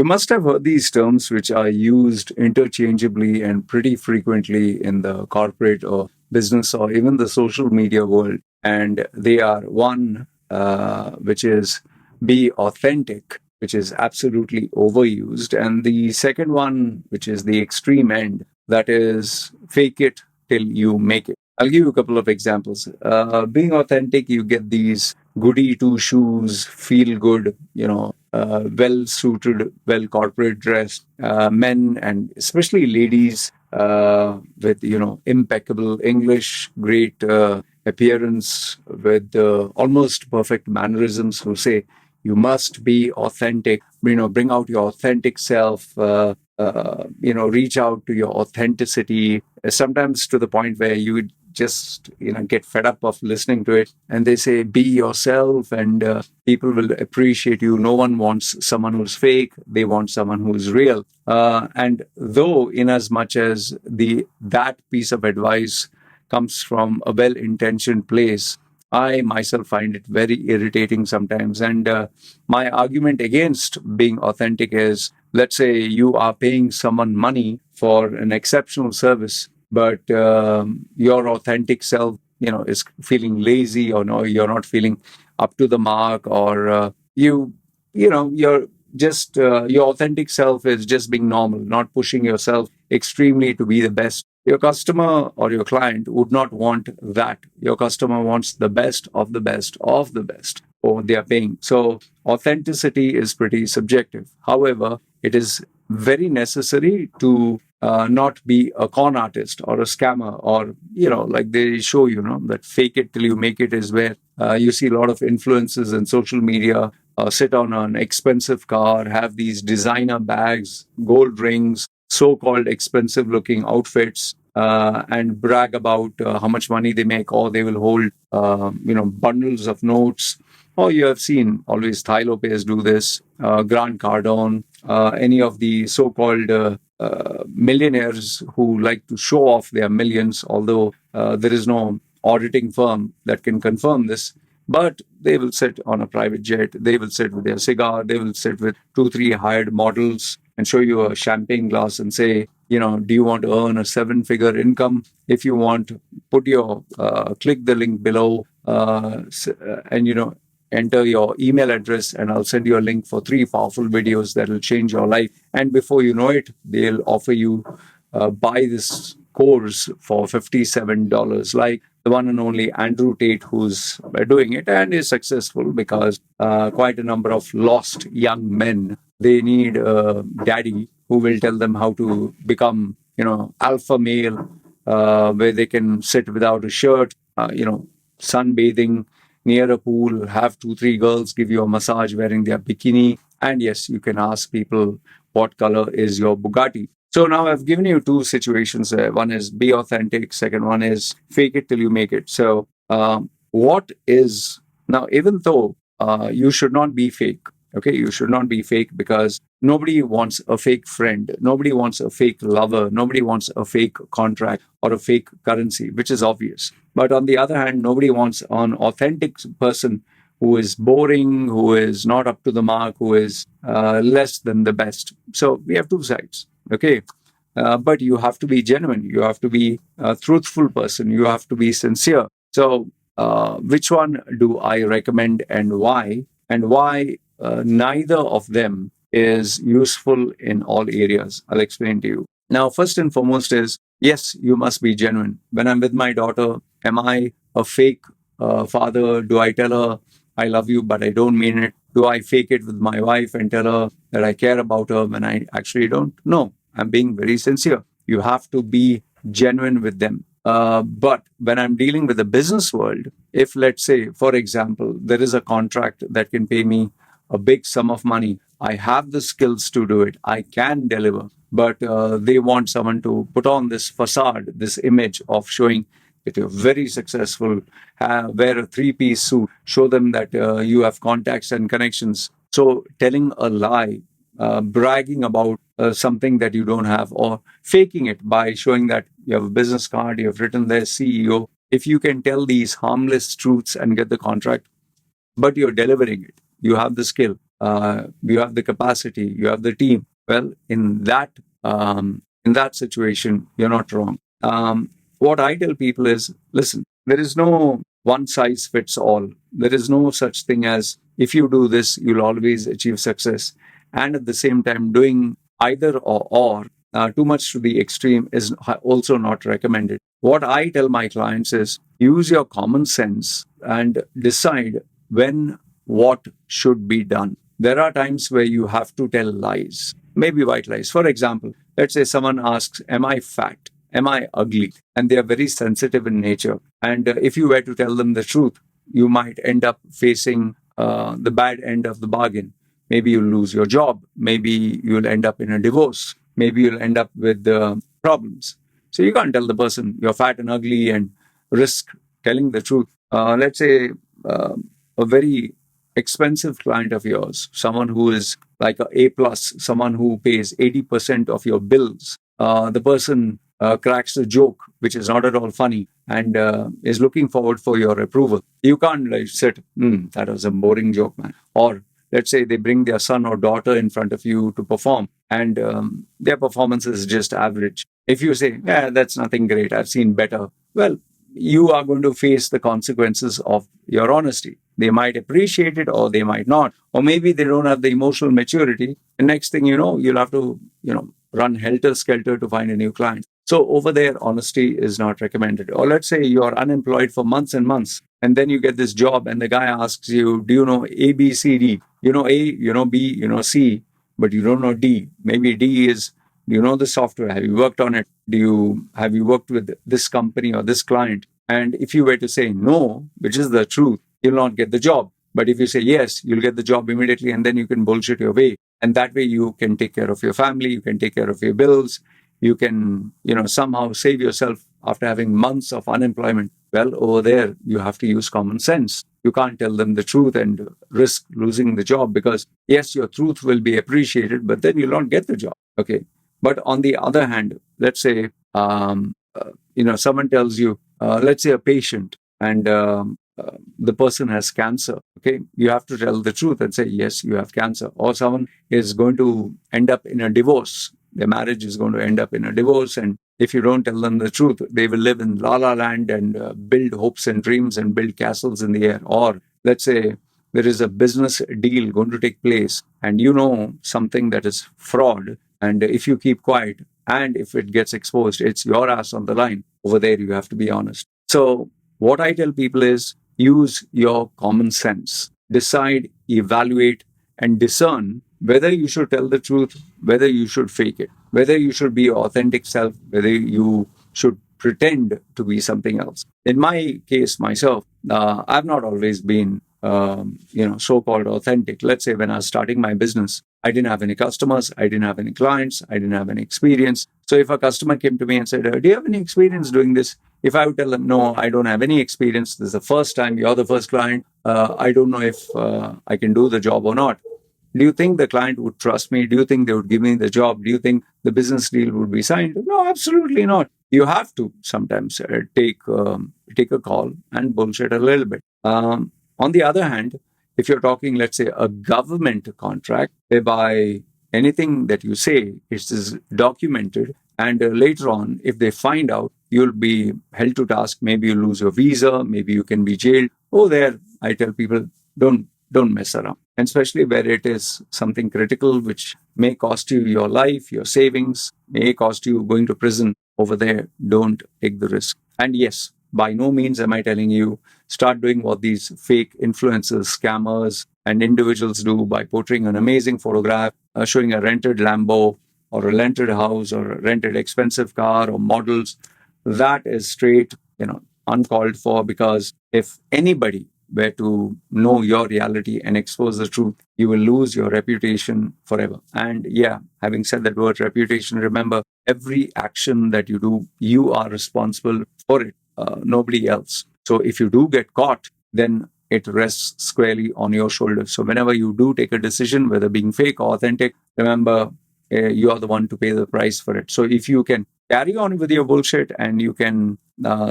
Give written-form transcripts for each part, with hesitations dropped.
You must have heard these terms, which are used interchangeably and pretty frequently in the corporate or business or even the social media world. And they are one, which is be authentic, which is absolutely overused. And the second one, which is the extreme end, that is fake it till you make it. I'll give you a couple of examples. Being authentic, you get these goody two shoes, feel good, well suited, well corporate dressed men and especially ladies with impeccable English, great appearance, with almost perfect mannerisms, who say you must be authentic. Bring out your authentic self. Reach out to your authenticity. Sometimes to the point where you would just get fed up of listening to it, and they say be yourself, and people will appreciate you. No one wants someone who's fake, they want someone who's real. And though in as much as that piece of advice comes from a well-intentioned place, I myself find it very irritating sometimes. And my argument against being authentic is, let's say you are paying someone money for an exceptional service, but your authentic self, is feeling lazy, or no, you're not feeling up to the mark, or you're just your authentic self is just being normal, not pushing yourself extremely to be the best. Your customer or your client would not want that. Your customer wants the best of the best of the best, or they are paying. So authenticity is pretty subjective. However, it is very necessary to not be a con artist or a scammer, or like they show that fake it till you make it is where you see a lot of influencers in social media sit on an expensive car, have these designer bags, gold rings, so-called expensive looking outfits, and brag about how much money they make, or they will hold bundles of notes. Or you have seen always Thai Lopez do this, Grant Cardone, any of the so-called millionaires who like to show off their millions, although there is no auditing firm that can confirm this. But they will sit on a private jet, they will sit with their cigar, they will sit with 2, 3 hired models and show you a champagne glass and say, do you want to earn a 7-figure income? If you want, click the link below, and enter your email address, and I'll send you a link for 3 powerful videos that will change your life. And before you know it, they'll offer you buy this course for $57, like the one and only Andrew Tate, who's doing it and is successful, because quite a number of lost young men, they need a daddy who will tell them how to become, alpha male, where they can sit without a shirt, sunbathing near a pool, have 2, 3 girls give you a massage wearing their bikini. And yes, you can ask people, what color is your Bugatti? So now I've given you 2 situations. One is be authentic. Second one is fake it till you make it. So what is now, even though you should not be fake, okay, you should not be fake, because nobody wants a fake friend. Nobody wants a fake lover. Nobody wants a fake contract or a fake currency, which is obvious. But on the other hand, nobody wants an authentic person who is boring, who is not up to the mark, who is less than the best. So we have 2 sides, okay? But you have to be genuine. You have to be a truthful person. You have to be sincere. So which one do I recommend, and why? And why neither of them is useful in all areas? I'll explain to you. Now, first and foremost is, yes, you must be genuine. When I'm with my daughter, am I a fake father? Do I tell her I love you, but I don't mean it? Do I fake it with my wife and tell her that I care about her when I actually don't? No, I'm being very sincere. You have to be genuine with them. But when I'm dealing with the business world, if, let's say, for example, there is a contract that can pay me a big sum of money, I have the skills to do it, I can deliver, but they want someone to put on this facade, this image of showing that you're very successful, wear a 3-piece suit, show them that you have contacts and connections. So telling a lie, bragging about something that you don't have, or faking it by showing that you have a business card, you have written their CEO. If you can tell these harmless truths and get the contract, but you're delivering it, you have the skill, you have the capacity, you have the team. Well, in that situation, you're not wrong. What I tell people is, listen, there is no one size fits all. There is no such thing as if you do this, you'll always achieve success. And at the same time, doing either or too much to the extreme is also not recommended. What I tell my clients is use your common sense and decide when what should be done. There are times where you have to tell lies, maybe white lies. For example, let's say someone asks, am I fat? Am I ugly? And they are very sensitive in nature. And if you were to tell them the truth, you might end up facing the bad end of the bargain. Maybe you'll lose your job. Maybe you'll end up in a divorce. Maybe you'll end up with problems. So you can't tell the person you're fat and ugly and risk telling the truth. Let's say uh, a very expensive client of yours, someone who is like a A plus, someone who pays 80% of your bills. The person cracks a joke which is not at all funny and is looking forward for your approval. You can't like sit, that was a boring joke, man. Or let's say they bring their son or daughter in front of you to perform and their performance is just average. If you say, yeah, that's nothing great, I've seen better, well, you are going to face the consequences of your honesty. They might appreciate it or they might not. Or maybe they don't have the emotional maturity. The next thing you know, you'll have to, run helter skelter to find a new client. So over there, honesty is not recommended. Or let's say you're unemployed for months and months, and then you get this job, and the guy asks you, do you know A, B, C, D? You know A, you know B, you know C, but you don't know D. Maybe D is, do you know the software? Have you worked on it? Have you worked with this company or this client? And if you were to say no, which is the truth, you'll not get the job. But if you say yes, you'll get the job immediately, and then you can bullshit your way. And that way you can take care of your family, you can take care of your bills, you can, somehow save yourself after having months of unemployment. Well, over there, you have to use common sense. You can't tell them the truth and risk losing the job because, yes, your truth will be appreciated, but then you'll not get the job. Okay. But on the other hand, let's say, someone tells you, let's say a patient, and the person has cancer. Okay. You have to tell the truth and say, yes, you have cancer. Or someone is going to end up in a divorce. Their marriage is going to end up in a divorce. And if you don't tell them the truth, they will live in la la land and build hopes and dreams and build castles in the air. Or let's say there is a business deal going to take place and you know something that is fraud. And if you keep quiet and if it gets exposed, it's your ass on the line. Over there, you have to be honest. So what I tell people is use your common sense, decide, evaluate, and discern whether you should tell the truth, whether you should fake it, whether you should be your authentic self, whether you should pretend to be something else. In my case, myself, I've not always been, so-called authentic. Let's say when I was starting my business, I didn't have any customers, I didn't have any clients, I didn't have any experience. So if a customer came to me and said, do you have any experience doing this? If I would tell them, no, I don't have any experience, this is the first time, you're the first client, I don't know if I can do the job or not. Do you think the client would trust me? Do you think they would give me the job? Do you think the business deal would be signed? No, absolutely not. You have to sometimes take a call and bullshit a little bit. On the other hand, if you're talking, let's say, a government contract, whereby anything that you say is documented, and later on, if they find out, you'll be held to task. Maybe you lose your visa. Maybe you can be jailed. Oh, there, I tell people, don't mess around. And especially where it is something critical, which may cost you your life, your savings, may cost you going to prison. Over there, don't take the risk. And yes, by no means am I telling you start doing what these fake influencers, scammers, and individuals do by portraying an amazing photograph, showing a rented Lambo or a rented house or a rented expensive car or models. That is straight, uncalled for, because if anybody were to know your reality and expose the truth, you will lose your reputation forever. And yeah, having said that word reputation, remember every action that you do, you are responsible for it, nobody else. So if you do get caught, then it rests squarely on your shoulders. So whenever you do take a decision, whether being fake or authentic, remember you are the one to pay the price for it. So if you can carry on with your bullshit and you can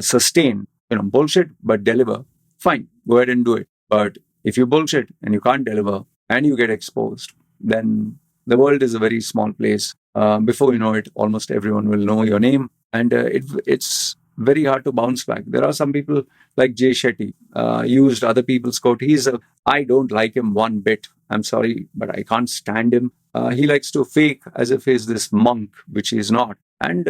sustain, bullshit but deliver, fine, go ahead and do it. But if you bullshit and you can't deliver, and you get exposed, then the world is a very small place. Before you know it, almost everyone will know your name, and it's very hard to bounce back. There are some people like Jay Shetty, used other people's quote. I don't like him one bit. I'm sorry, but I can't stand him. He likes to fake as if he's this monk, which he's not. And,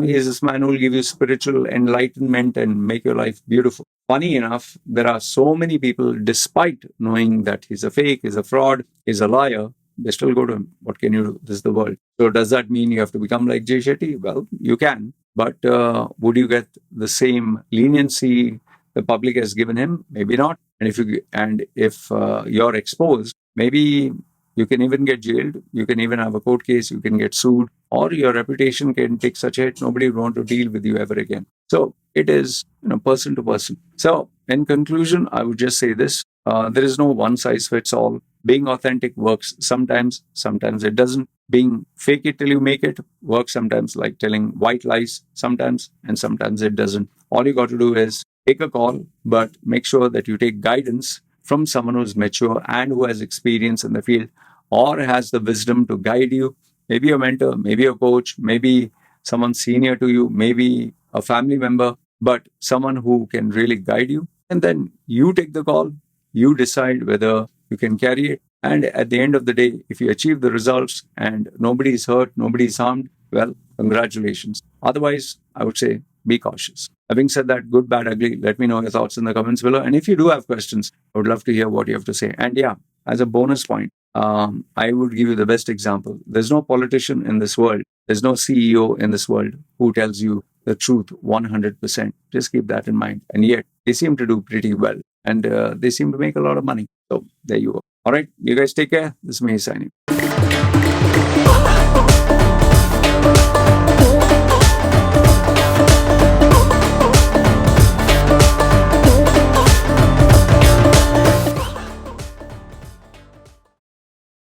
he's this man who will give you spiritual enlightenment and make your life beautiful. Funny enough, there are so many people, despite knowing that he's a fake, he's a fraud, he's a liar, they still go to him. What can you do? This is the world. So does that mean you have to become like Jay Shetty? Well, you can. But would you get the same leniency the public has given him? Maybe not. And if you're exposed, maybe you can even get jailed. You can even have a court case. You can get sued, or your reputation can take such a hit. Nobody will want to deal with you ever again. So it is, person to person. So in conclusion, I would just say this: there is no one size fits all. Being authentic works sometimes it doesn't. Being fake it till you make it works sometimes, like telling white lies sometimes, and sometimes it doesn't. All you got to do is take a call, but make sure that you take guidance from someone who's mature and who has experience in the field, or has the wisdom to guide you. Maybe a mentor, maybe a coach, maybe someone senior to you, maybe a family member, but someone who can really guide you. And then you take the call, you decide whether you can carry it. And at the end of the day, if you achieve the results and nobody is hurt, nobody is harmed, well, congratulations. Otherwise, I would say be cautious. Having said that, good, bad, ugly, let me know your thoughts in the comments below. And if you do have questions, I would love to hear what you have to say. And yeah, as a bonus point, I would give you the best example. There's no politician in this world, there's no CEO in this world who tells you the truth 100%. Just keep that in mind. And yet, they seem to do pretty well. And they seem to make a lot of money. So there you go. All right, you guys take care. This is me signing.